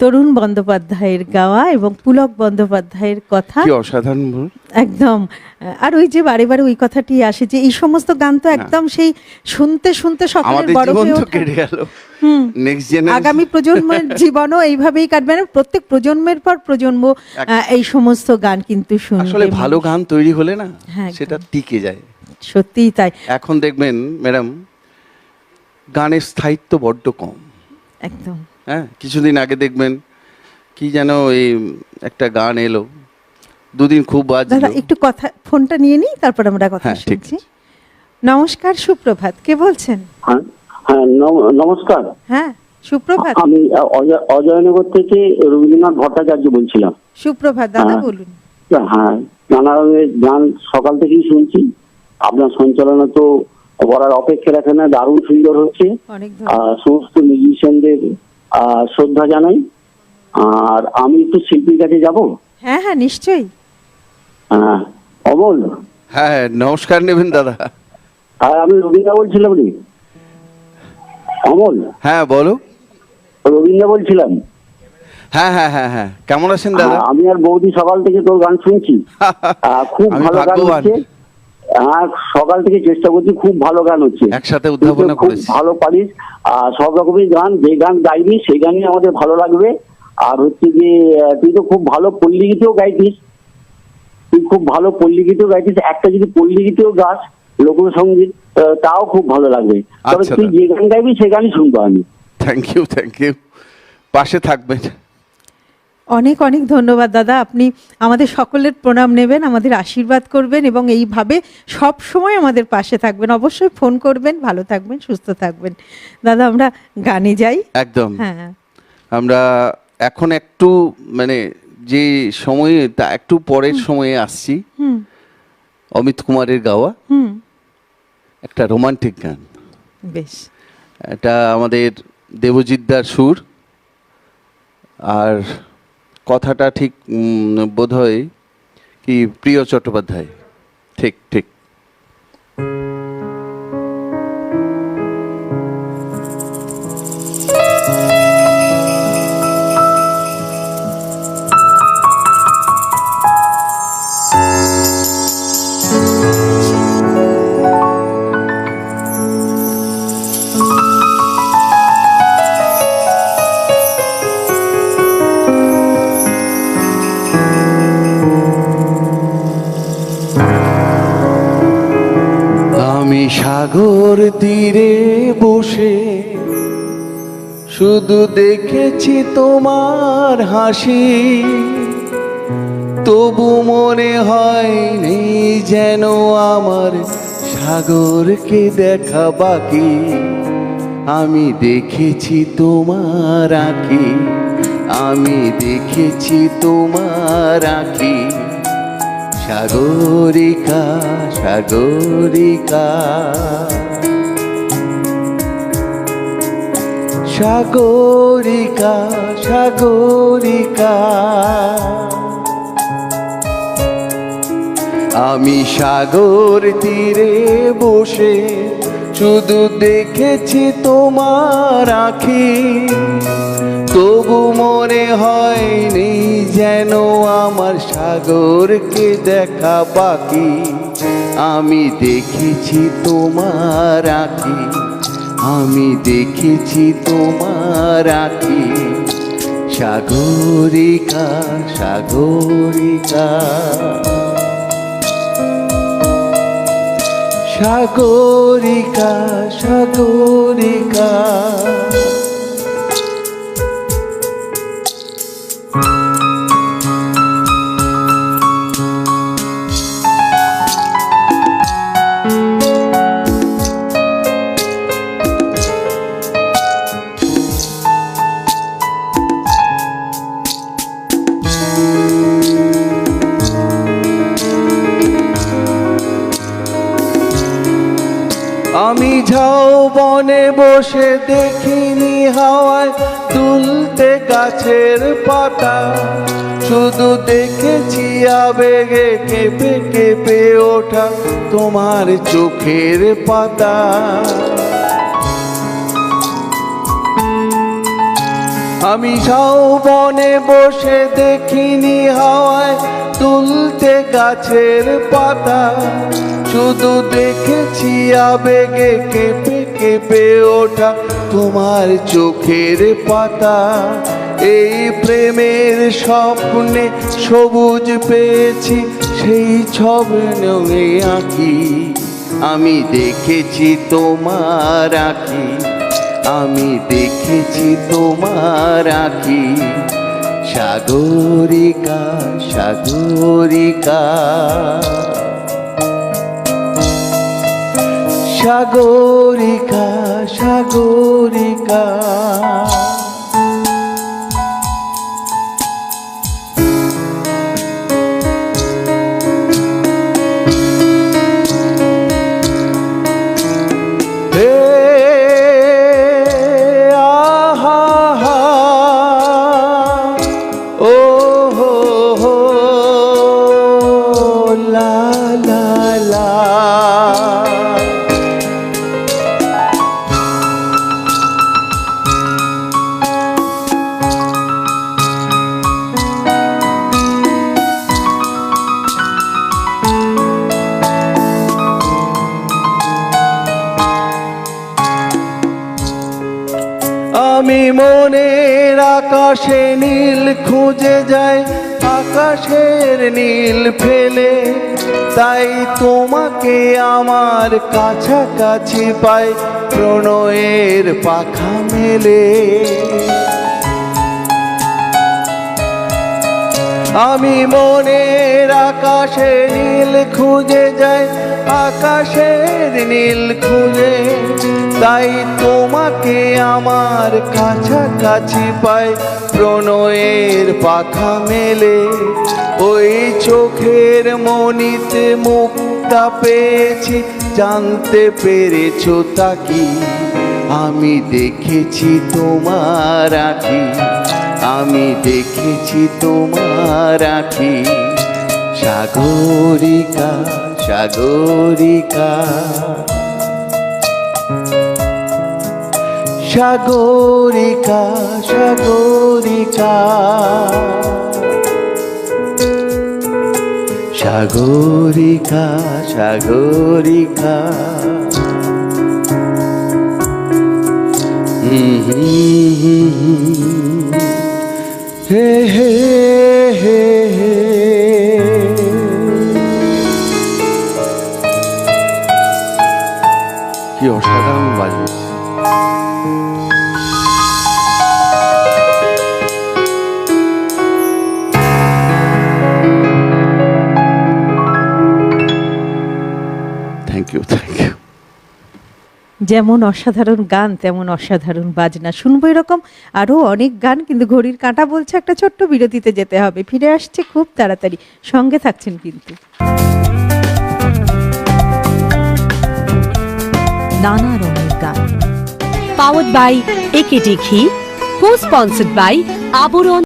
তরুণ বন্দ্যোপাধ্যায়ের গাওয়া এবং পুলক বন্দ্যোপাধ্যায়ের কথা। কি অসাধারণ! একদম। আর ওই যে বারে বারে ওই কথাটি আসে যে এই সমস্ত গান তো একদম সেই শুনতে শুনতে সকলের আমাদের বড় জীবন হয়ে তো ওঠা। কেটে গেল, নেক্সট আগামী জেনারেশন। প্রজন্মের জীবনও এইভাবেই কাটবে না, প্রত্যেক প্রজন্মের পর প্রজন্ম এই সমস্ত গান কিন্তু শুনবে। আসলে ভালো গান তৈরি হলে না হ্যাঁ, সেটা টিকে যায়। সত্যিই তাই। এখন দেখবেন ম্যাডাম, গানের স্থায়িত্ব বড্ড কম। একদম। হ্যাঁ, কিছুদিন আগে দেখবেন কি যেন এই একটা গান এলো, দুদিন খুব দাদা বাজলো। একটু কথা ফোনটা নিয়ে নিই, তারপর আমরা কথা হ্যাঁ, ঠিক শুনছি। নমস্কার, সুপ্রভাত। কে বলছেন? হ্যাঁ হ্যাঁ, নমস্কার। হ্যাঁ, সুপ্রভাত। আমি অজয়নগর থেকে রবীন্দ্রনাথ ভট্টাচার্য বলছিলাম। সুপ্রভাত দাদা, হ্যাঁ। বলুন। হ্যাঁ, নানা রকমের গান সকাল থেকেই শুনছি। আপনার সঞ্চালনা তো বলার অপেক্ষা রাখে না, দারুণ সুন্দর হচ্ছে। অনেক ধন্যবাদ। সমস্ত মিউজিশিয়ানদের শ্রদ্ধা জানাই। আর আমি একটু শিল্পীর কাছে যাব। হ্যাঁ হ্যাঁ, নিশ্চয়ই। অমল। হ্যাঁ, নমস্কার নেবেন দাদা। আর আমি রবীন্দ্র বলছিলাম রে। অমল। হ্যাঁ, বলো। রবীন্দ্র বলছিলাম। হ্যাঁ হ্যাঁ হ্যাঁ হ্যাঁ, কেমন আছেন দাদা? আমি আর বৌদি সকাল থেকে তোর গান শুনছি। খুব আমি ভালো গান ভাগ্যবান। হচ্ছে। সকাল থেকে চেষ্টা করছি, খুব ভালো গান হচ্ছে। একসাথে উদ্ভাবনা খুব করেছি। ভালো পারিস। সব রকমের গান, যে গান গাইবি সেই গানই আমাদের ভালো লাগবে। আর হচ্ছে যে তুই তো খুব ভালো পল্লী গীতেও গাইতিস। একটা যদি পল্লী গীতেও গাস, লোকসঙ্গীত, তাও খুব ভালো লাগবে। তবে আচ্ছা তুই দাদা। যে গান গাইবি সে গানই শুনবো আমি। Thank you, thank you. পাশে থাকবেন। অনেক অনেক ধন্যবাদ দাদা। আপনি আমাদের সকলের প্রণাম নেবেন, আমাদের আশীর্বাদ করবেন এবং এইভাবে সব সময় আমাদের পাশে থাকবেন। অবশ্যই ফোন করবেন। ভালো থাকবেন, সুস্থ থাকবেন। দাদা, আমরা গানে যাই। একদম। হ্যাঁ, আমরা এখন একটু মানে যে সময়ে তা একটু পরের সময়ে আসছি। অমিত কুমারের গাওয়া একটা রোমান্টিক গান। বেশ। এটা আমাদের দেবজিৎদার সুর, আর কথাটা ঠিক বোধহয় কি প্রিয় চট্টোপাধ্যায়। ঠিক ঠিক। আমি সাগর তীরে বসে শুধু দেখেছি তোমার হাসি, তবু মনে হয় নেই যেন আমার সাগরকে দেখা বাকি। আমি দেখেছি তোমার আঁখি, আমি দেখেছি তোমার আঁখি। সাগরিকা সাগরিকা সাগরিকা সাগরিকা। আমি সাগর তীরে বসে শুধু দেখেছি তোমার আঁখি, তবু মনে হয়নি যেন আমার সাগরকে দেখা বাকি। আমি দেখেছি তোমার আঁখি, আমি দেখেছি তোমার আঁখি। সাগরিকা সাগরিকা সাগরিকা সাগরিকা। আমি ঝাউ বনে বসে দেখিনি হাওয়ায় দুলতে গাছের পাতা, শুধু দেখেছি আবেগে কেঁপে কেঁপে ওঠা তোমার চোখের পাতা। আমি শাওবনে বসে দেখিনি হাওয়ায় তুলতে গাছের পাতা, শুধু দেখেছি আবেগে কেঁপে কেঁপে ওঠা তোমার চোখের পাতা। এই প্রেমের স্বপ্নে সবুজ পেয়েছি, সেই ছবি আঁকি। আমি দেখেছি তোমার আঁকি, আমি দেখেছি তোমার আঁকি। সাগরিকা সাগরিকা সাগরিকা সাগরিকা। আমি মনের আকাশে নীল খুঁজে যাই, আকাশের নীল ফেলে, তাই তোমাকে আমার কাছাকাছি পাই প্রণয়ের পাখা মেলে। আমি মনের আকাশে নীল খুঁজে যাই, আকাশের নীল খুঁজে, তাই তোমাকে আমার কাছাকাছি পাই প্রণয়ের পাখা মেলে। ওই চোখের মনিতে মুক্তা পেয়েছি, জানতে পেরেছো তা কি? আমি দেখেছি তোমার আঁকি, আমি দেখেছি তোমার আঁকি। সাগরিকা সাগরিকা সাগরিকা সাগরিকা সাগরিকা সাগরিকা। হে হে হে হে। কি অসাধারণ বাজিয়েছে। Thank you thank you. যেমন অসাধারণ গান তেমন অসাধারণ বাজনা। শুনবো এরকম আরো অনেক গান, কিন্তু ঘড়ির কাঁটা বলছে একটা ছোট্ট বিরতিতে যেতে হবে। ফিরে আসছে খুব তাড়াতাড়ি, সঙ্গে থাকছেন কিন্তু। নানা রঙের গান, পাওয়ার্ড বাই একেডি ঘি, কো স্পন্সর্ড বাই আবরণ।